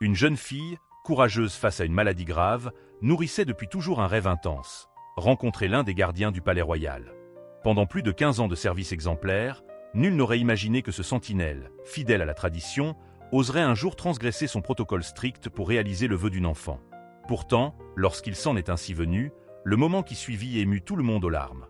Une jeune fille, courageuse face à une maladie grave, nourrissait depuis toujours un rêve intense, rencontrer l'un des gardiens du palais royal. Pendant plus de 15 ans de service exemplaire, nul n'aurait imaginé que ce sentinelle, fidèle à la tradition, oserait un jour transgresser son protocole strict pour réaliser le vœu d'une enfant. Pourtant, lorsqu'il s'en est ainsi venu, le moment qui suivit émut tout le monde aux larmes.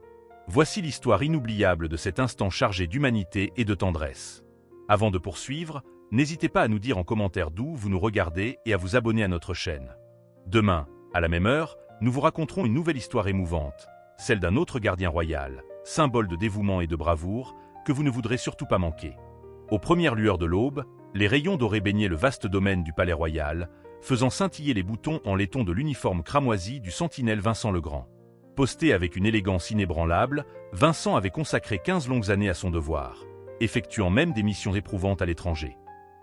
Voici l'histoire inoubliable de cet instant chargé d'humanité et de tendresse. Avant de poursuivre, n'hésitez pas à nous dire en commentaire d'où vous nous regardez et à vous abonner à notre chaîne. Demain, à la même heure, nous vous raconterons une nouvelle histoire émouvante, celle d'un autre gardien royal, symbole de dévouement et de bravoure, que vous ne voudrez surtout pas manquer. Aux premières lueurs de l'aube, les rayons dorés baignaient le vaste domaine du palais royal, faisant scintiller les boutons en laiton de l'uniforme cramoisi du sentinelle Vincent Legrand. Posté avec une élégance inébranlable, Vincent avait consacré 15 longues années à son devoir, effectuant même des missions éprouvantes à l'étranger.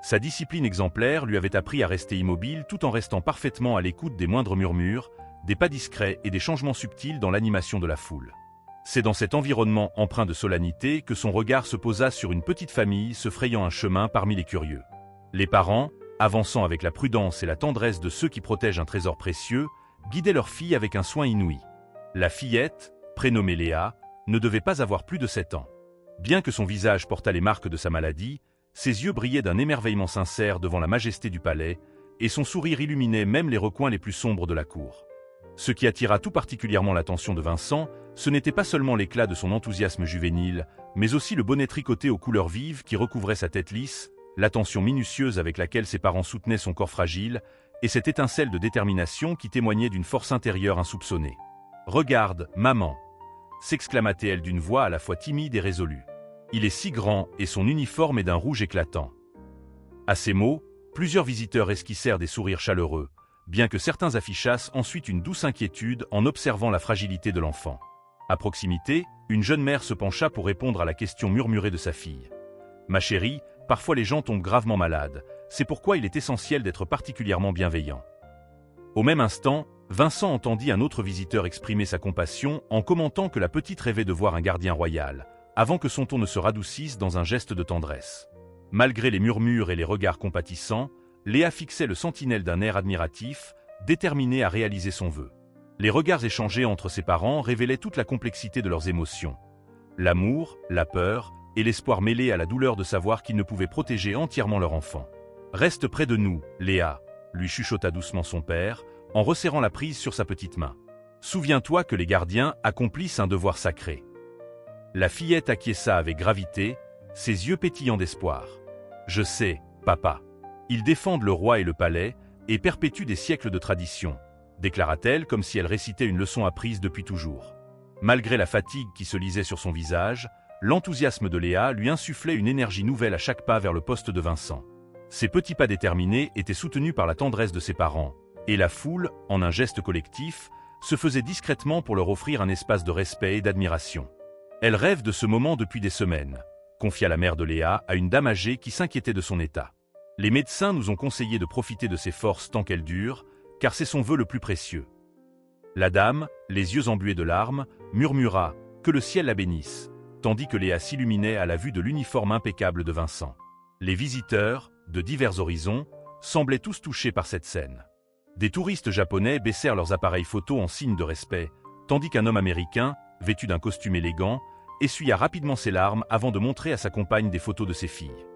Sa discipline exemplaire lui avait appris à rester immobile tout en restant parfaitement à l'écoute des moindres murmures, des pas discrets et des changements subtils dans l'animation de la foule. C'est dans cet environnement empreint de solennité que son regard se posa sur une petite famille se frayant un chemin parmi les curieux. Les parents, avançant avec la prudence et la tendresse de ceux qui protègent un trésor précieux, guidaient leur fille avec un soin inouï. La fillette, prénommée Léa, ne devait pas avoir plus de 7 ans. Bien que son visage portât les marques de sa maladie, ses yeux brillaient d'un émerveillement sincère devant la majesté du palais, et son sourire illuminait même les recoins les plus sombres de la cour. Ce qui attira tout particulièrement l'attention de Vincent, ce n'était pas seulement l'éclat de son enthousiasme juvénile, mais aussi le bonnet tricoté aux couleurs vives qui recouvrait sa tête lisse, l'attention minutieuse avec laquelle ses parents soutenaient son corps fragile, et cette étincelle de détermination qui témoignait d'une force intérieure insoupçonnée. « Regarde, maman !» s'exclama-t-elle d'une voix à la fois timide et résolue. « Il est si grand et son uniforme est d'un rouge éclatant. » À ces mots, plusieurs visiteurs esquissèrent des sourires chaleureux, bien que certains affichassent ensuite une douce inquiétude en observant la fragilité de l'enfant. À proximité, une jeune mère se pencha pour répondre à la question murmurée de sa fille. « Ma chérie, parfois les gens tombent gravement malades, c'est pourquoi il est essentiel d'être particulièrement bienveillant. » Au même instant, Vincent entendit un autre visiteur exprimer sa compassion en commentant que la petite rêvait de voir un gardien royal, avant que son ton ne se radoucisse dans un geste de tendresse. Malgré les murmures et les regards compatissants, Léa fixait le sentinelle d'un air admiratif, déterminée à réaliser son vœu. Les regards échangés entre ses parents révélaient toute la complexité de leurs émotions. L'amour, la peur et l'espoir mêlés à la douleur de savoir qu'ils ne pouvaient protéger entièrement leur enfant. « Reste près de nous, Léa », lui chuchota doucement son père, en resserrant la prise sur sa petite main. « Souviens-toi que les gardiens accomplissent un devoir sacré. » La fillette acquiesça avec gravité, ses yeux pétillants d'espoir. « Je sais, papa. Ils défendent le roi et le palais, et perpétuent des siècles de tradition, » déclara-t-elle comme si elle récitait une leçon apprise depuis toujours. Malgré la fatigue qui se lisait sur son visage, l'enthousiasme de Léa lui insufflait une énergie nouvelle à chaque pas vers le poste de Vincent. Ses petits pas déterminés étaient soutenus par la tendresse de ses parents, et la foule, en un geste collectif, se faisait discrètement pour leur offrir un espace de respect et d'admiration. « Elle rêve de ce moment depuis des semaines », confia la mère de Léa à une dame âgée qui s'inquiétait de son état. « Les médecins nous ont conseillé de profiter de ses forces tant qu'elles durent, car c'est son vœu le plus précieux. » La dame, les yeux embués de larmes, murmura « Que le ciel la bénisse », tandis que Léa s'illuminait à la vue de l'uniforme impeccable de Vincent. Les visiteurs, de divers horizons, semblaient tous touchés par cette scène. Des touristes japonais baissèrent leurs appareils photo en signe de respect, tandis qu'un homme américain, vêtu d'un costume élégant, essuya rapidement ses larmes avant de montrer à sa compagne des photos de ses filles.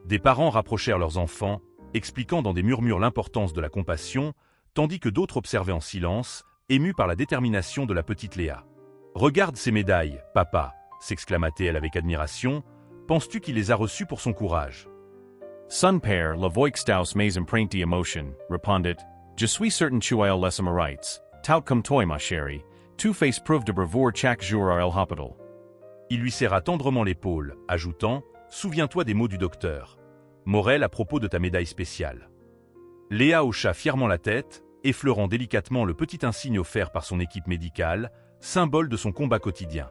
Des parents rapprochèrent leurs enfants, expliquant dans des murmures l'importance de la compassion, tandis que d'autres observaient en silence, émus par la détermination de la petite Léa. « Regarde ces médailles, papa !» s'exclama-t-elle avec admiration. « Penses-tu qu'il les a reçues pour son courage ?» Son père, le voixtaus mais empreinti emotion, répondit, Je suis certain tu as les mérites, tout comme toi ma chérie, tu fais preuve de bravoure chaque jour à l'hôpital. Il lui serra tendrement l'épaule, ajoutant « Souviens-toi des mots du docteur. Morel à propos de ta médaille spéciale. » Léa hocha fièrement la tête, effleurant délicatement le petit insigne offert par son équipe médicale, symbole de son combat quotidien.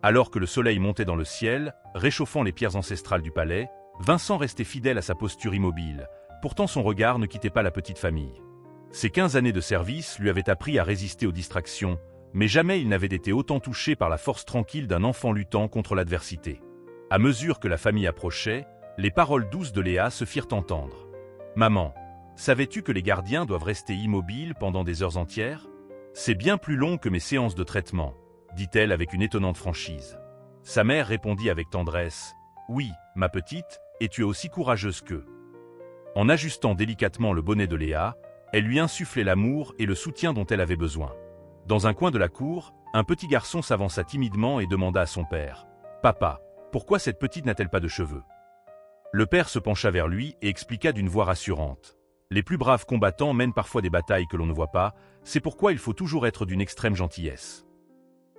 Alors que le soleil montait dans le ciel, réchauffant les pierres ancestrales du palais, Vincent restait fidèle à sa posture immobile, pourtant son regard ne quittait pas la petite famille. Ses 15 années de service lui avaient appris à résister aux distractions, mais jamais il n'avait été autant touché par la force tranquille d'un enfant luttant contre l'adversité. À mesure que la famille approchait, les paroles douces de Léa se firent entendre. « Maman, Savais-tu que les gardiens doivent rester immobiles pendant des heures entières? C'est bien plus long que mes séances de traitement, dit-elle avec une étonnante franchise. Sa mère répondit avec tendresse, « Oui, ma petite, et tu es aussi courageuse qu'eux. » En ajustant délicatement le bonnet de Léa, elle lui insufflait l'amour et le soutien dont elle avait besoin. Dans un coin de la cour, un petit garçon s'avança timidement et demanda à son père, « Papa, pourquoi cette petite n'a-t-elle pas de cheveux ?» Le père se pencha vers lui et expliqua d'une voix rassurante. Les plus braves combattants mènent parfois des batailles que l'on ne voit pas, c'est pourquoi il faut toujours être d'une extrême gentillesse.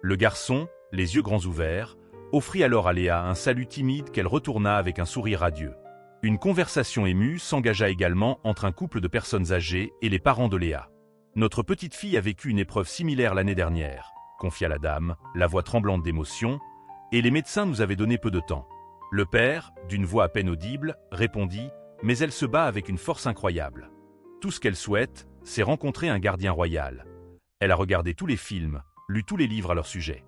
Le garçon, les yeux grands ouverts, offrit alors à Léa un salut timide qu'elle retourna avec un sourire radieux. Une conversation émue s'engagea également entre un couple de personnes âgées et les parents de Léa. « Notre petite fille a vécu une épreuve similaire l'année dernière, » confia la dame, la voix tremblante d'émotion, « et les médecins nous avaient donné peu de temps. » Le père, d'une voix à peine audible, répondit « Mais elle se bat avec une force incroyable. Tout ce qu'elle souhaite, c'est rencontrer un gardien royal. Elle a regardé tous les films, lu tous les livres à leur sujet. »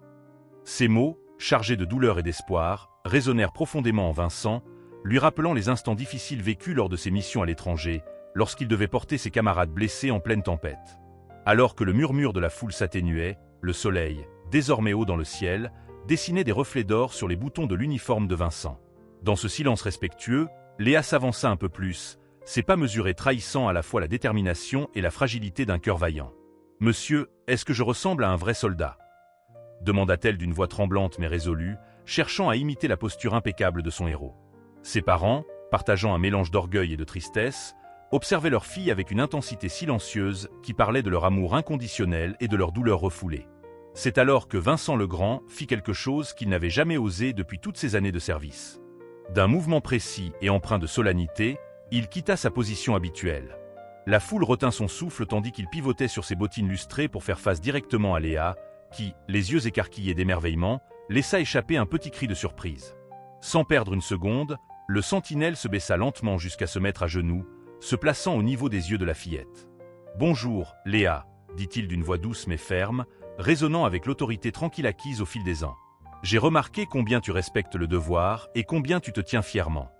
Ces mots, chargés de douleur et d'espoir, résonnèrent profondément en Vincent, lui rappelant les instants difficiles vécus lors de ses missions à l'étranger, lorsqu'il devait porter ses camarades blessés en pleine tempête. Alors que le murmure de la foule s'atténuait, le soleil, désormais haut dans le ciel, dessinait des reflets d'or sur les boutons de l'uniforme de Vincent. Dans ce silence respectueux, Léa s'avança un peu plus, ses pas mesurés trahissant à la fois la détermination et la fragilité d'un cœur vaillant. « Monsieur, est-ce que je ressemble à un vrai soldat ?» demanda-t-elle d'une voix tremblante mais résolue, cherchant à imiter la posture impeccable de son héros. Ses parents, partageant un mélange d'orgueil et de tristesse, observaient leur fille avec une intensité silencieuse qui parlait de leur amour inconditionnel et de leur douleur refoulée. C'est alors que Vincent le Grand fit quelque chose qu'il n'avait jamais osé depuis toutes ses années de service. D'un mouvement précis et empreint de solennité, il quitta sa position habituelle. La foule retint son souffle tandis qu'il pivotait sur ses bottines lustrées pour faire face directement à Léa, qui, les yeux écarquillés d'émerveillement, laissa échapper un petit cri de surprise. Sans perdre une seconde, le sentinelle se baissa lentement jusqu'à se mettre à genoux, se plaçant au niveau des yeux de la fillette. « Bonjour, Léa », dit-il d'une voix douce mais ferme, résonnant avec l'autorité tranquille acquise au fil des ans. « J'ai remarqué combien tu respectes le devoir et combien tu te tiens fièrement. »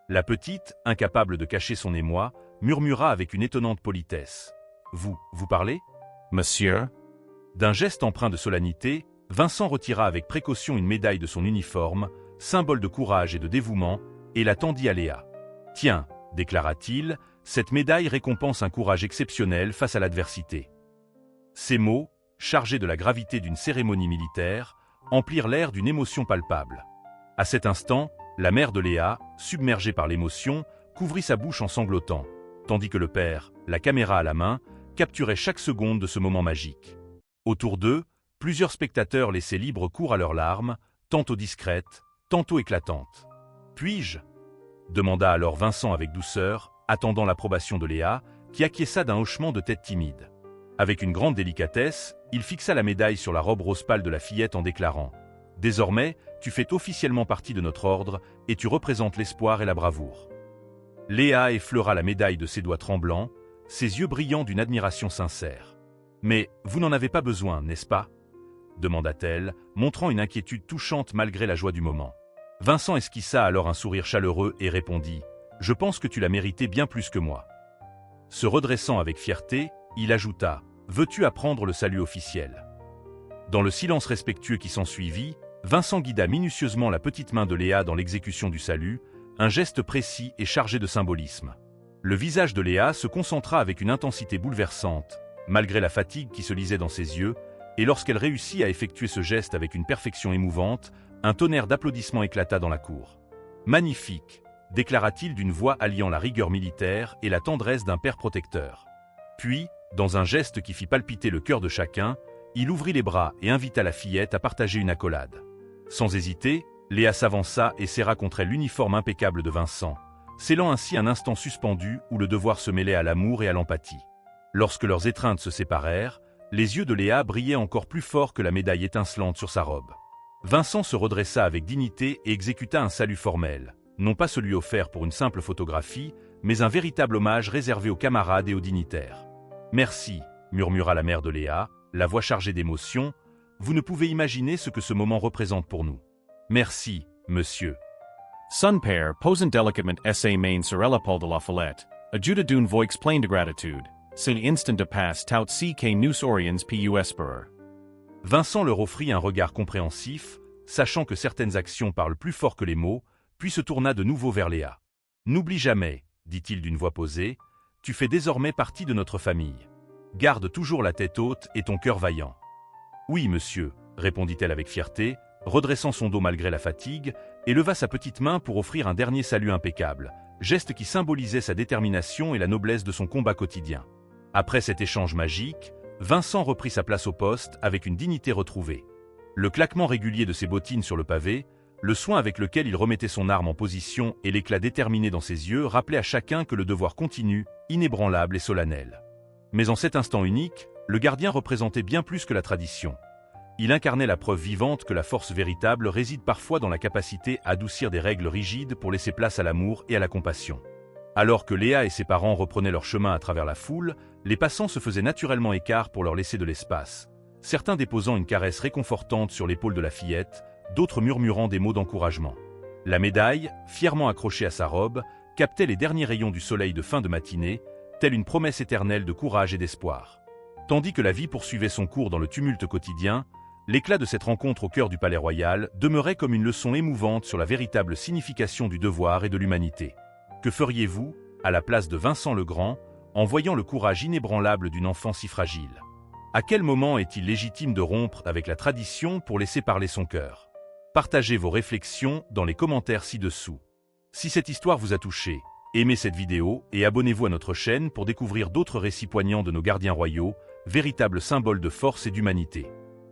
La petite, incapable de cacher son émoi, murmura avec une étonnante politesse. « Vous parlez ?»« Monsieur ?» D'un geste empreint de solennité, Vincent retira avec précaution une médaille de son uniforme, symbole de courage et de dévouement, et la tendit à Léa. « Tiens, » déclara-t-il, « cette médaille récompense un courage exceptionnel face à l'adversité. » Ces mots, chargés de la gravité d'une cérémonie militaire, emplirent l'air d'une émotion palpable. À cet instant, la mère de Léa, submergée par l'émotion, couvrit sa bouche en sanglotant, tandis que le père, la caméra à la main, capturait chaque seconde de ce moment magique. Autour d'eux, plusieurs spectateurs laissaient libre cours à leurs larmes, tantôt discrètes, tantôt éclatantes. « Puis-je » demanda alors Vincent avec douceur, attendant l'approbation de Léa, qui acquiesça d'un hochement de tête timide. Avec une grande délicatesse, il fixa la médaille sur la robe rose pâle de la fillette en déclarant « Désormais, tu fais officiellement partie de notre ordre et tu représentes l'espoir et la bravoure. » Léa effleura la médaille de ses doigts tremblants, ses yeux brillants d'une admiration sincère. « Mais vous n'en avez pas besoin, n'est-ce pas ?» demanda-t-elle, montrant une inquiétude touchante malgré la joie du moment. Vincent esquissa alors un sourire chaleureux et répondit « Je pense que tu l'as mérité bien plus que moi. » Se redressant avec fierté, il ajouta « Veux-tu apprendre le salut officiel ?» Dans le silence respectueux qui s'ensuivit, Vincent guida minutieusement la petite main de Léa dans l'exécution du salut, un geste précis et chargé de symbolisme. Le visage de Léa se concentra avec une intensité bouleversante, malgré la fatigue qui se lisait dans ses yeux, et lorsqu'elle réussit à effectuer ce geste avec une perfection émouvante, un tonnerre d'applaudissements éclata dans la cour. « Magnifique !» déclara-t-il d'une voix alliant la rigueur militaire et la tendresse d'un père protecteur. Puis, dans un geste qui fit palpiter le cœur de chacun, il ouvrit les bras et invita la fillette à partager une accolade. Sans hésiter, Léa s'avança et serra contre elle l'uniforme impeccable de Vincent, scellant ainsi un instant suspendu où le devoir se mêlait à l'amour et à l'empathie. Lorsque leurs étreintes se séparèrent, les yeux de Léa brillaient encore plus fort que la médaille étincelante sur sa robe. Vincent se redressa avec dignité et exécuta un salut formel, non pas celui offert pour une simple photographie, mais un véritable hommage réservé aux camarades et aux dignitaires. « Merci », murmura la mère de Léa, la voix chargée d'émotion, « vous ne pouvez imaginer ce que ce moment représente pour nous. »« Merci, monsieur. » Son père, posant délicatement sa main sur l'épaule de la fillette, Ajuda dun voi explain de gratitude, sin instant de passe tout ce que nous aurions pu espérer. Vincent leur offrit un regard compréhensif, sachant que certaines actions parlent plus fort que les mots, puis se tourna de nouveau vers Léa. « N'oublie jamais, dit-il d'une voix posée, tu fais désormais partie de notre famille. Garde toujours la tête haute et ton cœur vaillant. »« Oui, monsieur, » répondit-elle avec fierté, redressant son dos malgré la fatigue, et leva sa petite main pour offrir un dernier salut impeccable, geste qui symbolisait sa détermination et la noblesse de son combat quotidien. Après cet échange magique, Vincent reprit sa place au poste avec une dignité retrouvée. Le claquement régulier de ses bottines sur le pavé, le soin avec lequel il remettait son arme en position et l'éclat déterminé dans ses yeux rappelaient à chacun que le devoir continue, inébranlable et solennel. Mais en cet instant unique, le gardien représentait bien plus que la tradition. Il incarnait la preuve vivante que la force véritable réside parfois dans la capacité à adoucir des règles rigides pour laisser place à l'amour et à la compassion. Alors que Léa et ses parents reprenaient leur chemin à travers la foule, les passants se faisaient naturellement écart pour leur laisser de l'espace, certains déposant une caresse réconfortante sur l'épaule de la fillette, d'autres murmurant des mots d'encouragement. La médaille, fièrement accrochée à sa robe, captait les derniers rayons du soleil de fin de matinée, telle une promesse éternelle de courage et d'espoir. Tandis que la vie poursuivait son cours dans le tumulte quotidien, l'éclat de cette rencontre au cœur du Palais Royal demeurait comme une leçon émouvante sur la véritable signification du devoir et de l'humanité. Que feriez-vous, à la place de Vincent le Grand, en voyant le courage inébranlable d'une enfant si fragile? À quel moment est-il légitime de rompre avec la tradition pour laisser parler son cœur? Partagez vos réflexions dans les commentaires ci-dessous. Si cette histoire vous a touché, aimez cette vidéo et abonnez-vous à notre chaîne pour découvrir d'autres récits poignants de nos gardiens royaux, véritables symboles de force et d'humanité.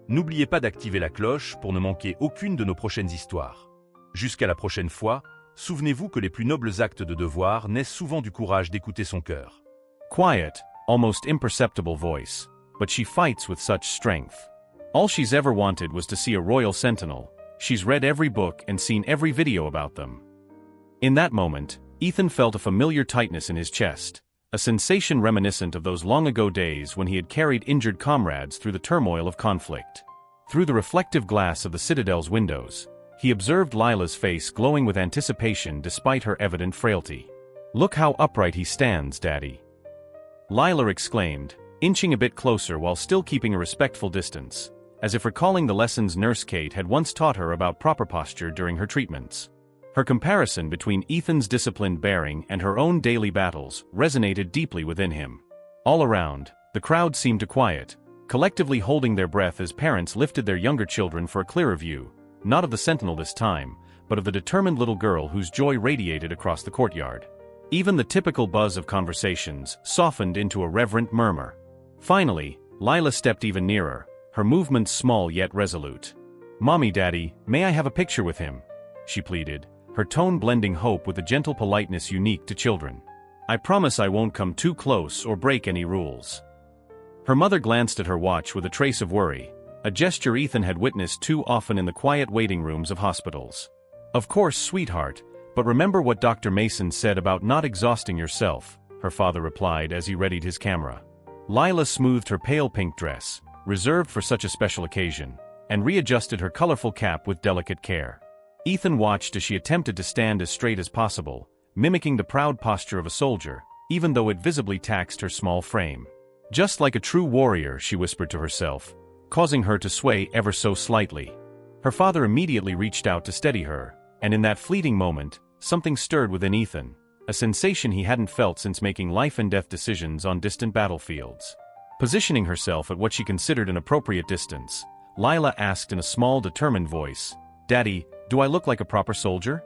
N'oubliez pas d'activer la cloche pour ne manquer aucune de nos prochaines histoires. Jusqu'à la prochaine fois, souvenez-vous que les plus nobles actes de devoir naissent souvent du courage d'écouter son cœur. Quiet, almost imperceptible voice, but she fights with such strength. All she's ever wanted was to see a royal sentinel. She's read every book and seen every video about them. In that moment, Ethan felt a familiar tightness in his chest, a sensation reminiscent of those long-ago days when he had carried injured comrades through the turmoil of conflict. Through the reflective glass of the Citadel's windows, he observed Lila's face glowing with anticipation despite her evident frailty. "Look how upright he stands, Daddy," Lila exclaimed, inching a bit closer while still keeping a respectful distance, as if recalling the lessons Nurse Kate had once taught her about proper posture during her treatments. Her comparison between Ethan's disciplined bearing and her own daily battles resonated deeply within him. All around, the crowd seemed to quiet, collectively holding their breath as parents lifted their younger children for a clearer view, not of the sentinel this time, but of the determined little girl whose joy radiated across the courtyard. Even the typical buzz of conversations softened into a reverent murmur. Finally, Lila stepped even nearer, her movements small yet resolute. "Mommy, Daddy, may I have a picture with him?" she pleaded, her tone blending hope with the gentle politeness unique to children. "I promise I won't come too close or break any rules." Her mother glanced at her watch with a trace of worry, a gesture Ethan had witnessed too often in the quiet waiting rooms of hospitals. "Of course, sweetheart, but remember what Dr. Mason said about not exhausting yourself," her father replied as he readied his camera. Lila smoothed her pale pink dress, reserved for such a special occasion, and readjusted her colorful cap with delicate care. Ethan watched as she attempted to stand as straight as possible, mimicking the proud posture of a soldier, even though it visibly taxed her small frame. "Just like a true warrior," she whispered to herself, causing her to sway ever so slightly. Her father immediately reached out to steady her, and in that fleeting moment, something stirred within Ethan, a sensation he hadn't felt since making life-and-death decisions on distant battlefields. Positioning herself at what she considered an appropriate distance, Lila asked in a small, determined voice, "Daddy, do I look like a proper soldier?"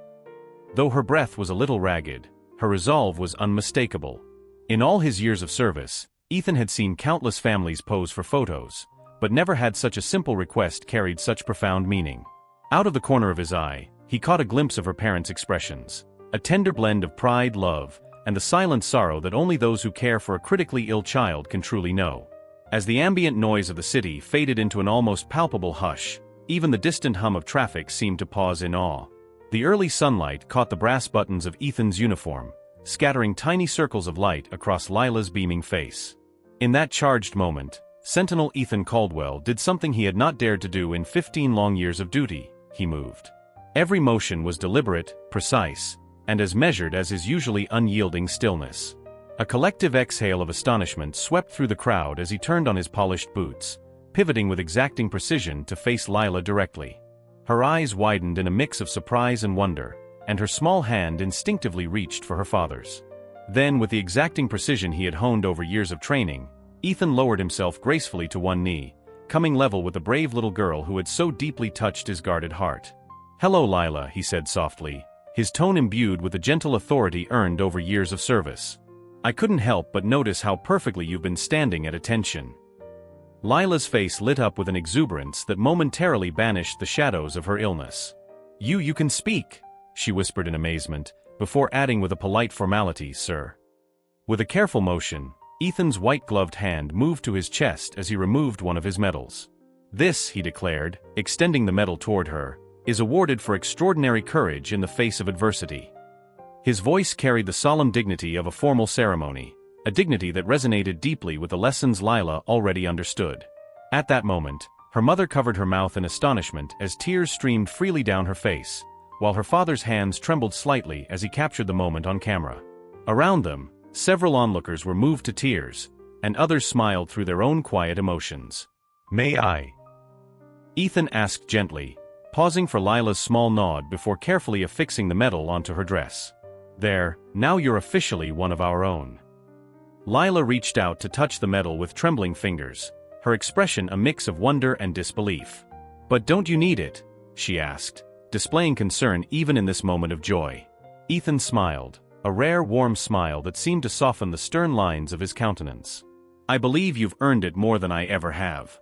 Though her breath was a little ragged, her resolve was unmistakable. In all his years of service, Ethan had seen countless families pose for photos, but never had such a simple request carried such profound meaning. Out of the corner of his eye, he caught a glimpse of her parents' expressions, a tender blend of pride, love, and the silent sorrow that only those who care for a critically ill child can truly know. As the ambient noise of the city faded into an almost palpable hush, even the distant hum of traffic seemed to pause in awe. The early sunlight caught the brass buttons of Ethan's uniform, scattering tiny circles of light across Lila's beaming face. In that charged moment, Sentinel Ethan Caldwell did something he had not dared to do in 15 long years of duty. He moved. Every motion was deliberate, precise, and as measured as his usually unyielding stillness. A collective exhale of astonishment swept through the crowd as he turned on his polished boots, pivoting with exacting precision to face Lila directly. Her eyes widened in a mix of surprise and wonder, and her small hand instinctively reached for her father's. Then, with the exacting precision he had honed over years of training, Ethan lowered himself gracefully to one knee, coming level with the brave little girl who had so deeply touched his guarded heart. "Hello, Lila," he said softly, his tone imbued with the gentle authority earned over years of service. "I couldn't help but notice how perfectly you've been standing at attention." Lila's face lit up with an exuberance that momentarily banished the shadows of her illness. You can speak," she whispered in amazement, before adding with a polite formality, "Sir." With a careful motion, Ethan's white-gloved hand moved to his chest as he removed one of his medals. "This," he declared, extending the medal toward her, "is awarded for extraordinary courage in the face of adversity." His voice carried the solemn dignity of a formal ceremony, a dignity that resonated deeply with the lessons Lila already understood. At that moment, her mother covered her mouth in astonishment as tears streamed freely down her face, while her father's hands trembled slightly as he captured the moment on camera. Around them, several onlookers were moved to tears, and others smiled through their own quiet emotions. "May I?" Ethan asked gently, pausing for Lila's small nod before carefully affixing the medal onto her dress. "There, now you're officially one of our own." Lila reached out to touch the medal with trembling fingers, her expression a mix of wonder and disbelief. "But don't you need it?" she asked, displaying concern even in this moment of joy. Ethan smiled, a rare warm smile that seemed to soften the stern lines of his countenance. "I believe you've earned it more than I ever have."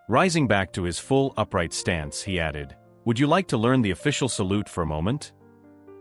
Rising back to his full, upright stance, he added, "Would you like to learn the official salute for a moment?"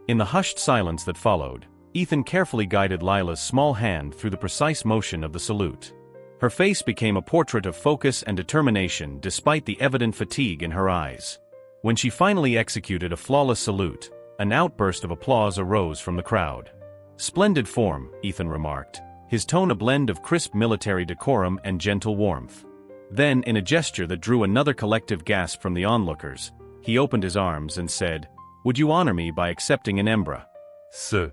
In the hushed silence that followed, Ethan carefully guided Lila's small hand through the precise motion of the salute. Her face became a portrait of focus and determination despite the evident fatigue in her eyes. When she finally executed a flawless salute, an outburst of applause arose from the crowd. "Splendid form," Ethan remarked, his tone a blend of crisp military decorum and gentle warmth. Then, in a gesture that drew another collective gasp from the onlookers, he opened his arms and said, "Would you honor me by accepting an embra?" "Sir."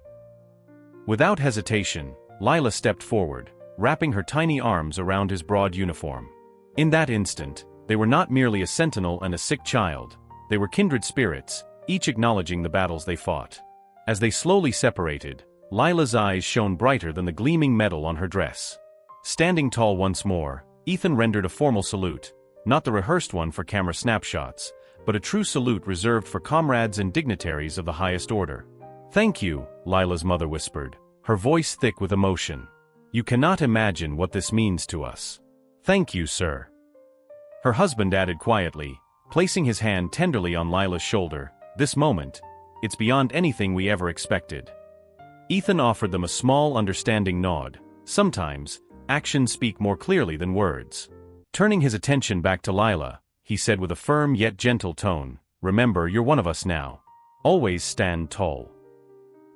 Without hesitation, Lila stepped forward, wrapping her tiny arms around his broad uniform. In that instant, they were not merely a sentinel and a sick child, they were kindred spirits, each acknowledging the battles they fought. As they slowly separated, Lila's eyes shone brighter than the gleaming medal on her dress. Standing tall once more, Ethan rendered a formal salute, not the rehearsed one for camera snapshots, but a true salute reserved for comrades and dignitaries of the highest order. "Thank you," Lila's mother whispered, her voice thick with emotion. "You cannot imagine what this means to us." "Thank you, sir." Her husband added quietly, placing his hand tenderly on Lila's shoulder, "This moment, it's beyond anything we ever expected." Ethan offered them a small understanding nod. Sometimes, actions speak more clearly than words. Turning his attention back to Lila, he said with a firm yet gentle tone, "Remember, you're one of us now. Always stand tall."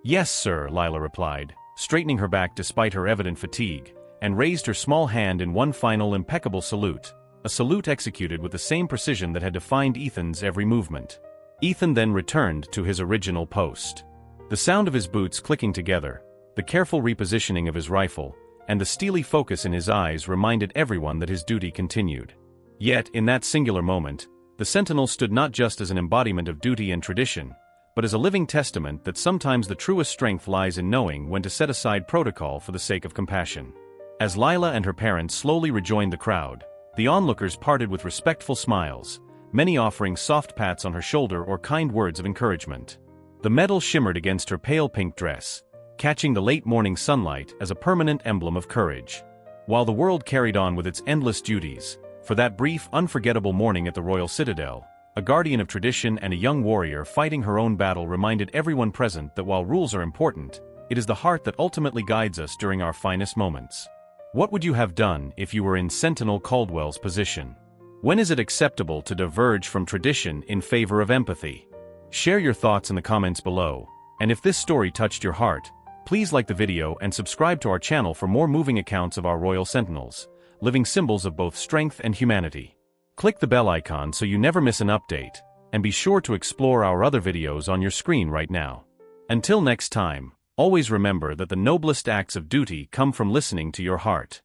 "Yes, sir," Lila replied, straightening her back despite her evident fatigue, and raised her small hand in one final impeccable salute, a salute executed with the same precision that had defined Ethan's every movement. Ethan then returned to his original post. The sound of his boots clicking together, the careful repositioning of his rifle, and the steely focus in his eyes reminded everyone that his duty continued. Yet, in that singular moment, the sentinel stood not just as an embodiment of duty and tradition, but as a living testament that sometimes the truest strength lies in knowing when to set aside protocol for the sake of compassion. As Lila and her parents slowly rejoined the crowd, the onlookers parted with respectful smiles, many offering soft pats on her shoulder or kind words of encouragement. The medal shimmered against her pale pink dress, catching the late morning sunlight as a permanent emblem of courage. While the world carried on with its endless duties, for that brief, unforgettable morning at the Royal Citadel, a guardian of tradition and a young warrior fighting her own battle reminded everyone present that while rules are important, it is the heart that ultimately guides us during our finest moments. What would you have done if you were in Sentinel Caldwell's position? When is it acceptable to diverge from tradition in favor of empathy? Share your thoughts in the comments below, and if this story touched your heart, please like the video and subscribe to our channel for more moving accounts of our Royal Sentinels, living symbols of both strength and humanity. Click the bell icon so you never miss an update, and be sure to explore our other videos on your screen right now. Until next time, Always remember that the noblest acts of duty come from listening to your heart.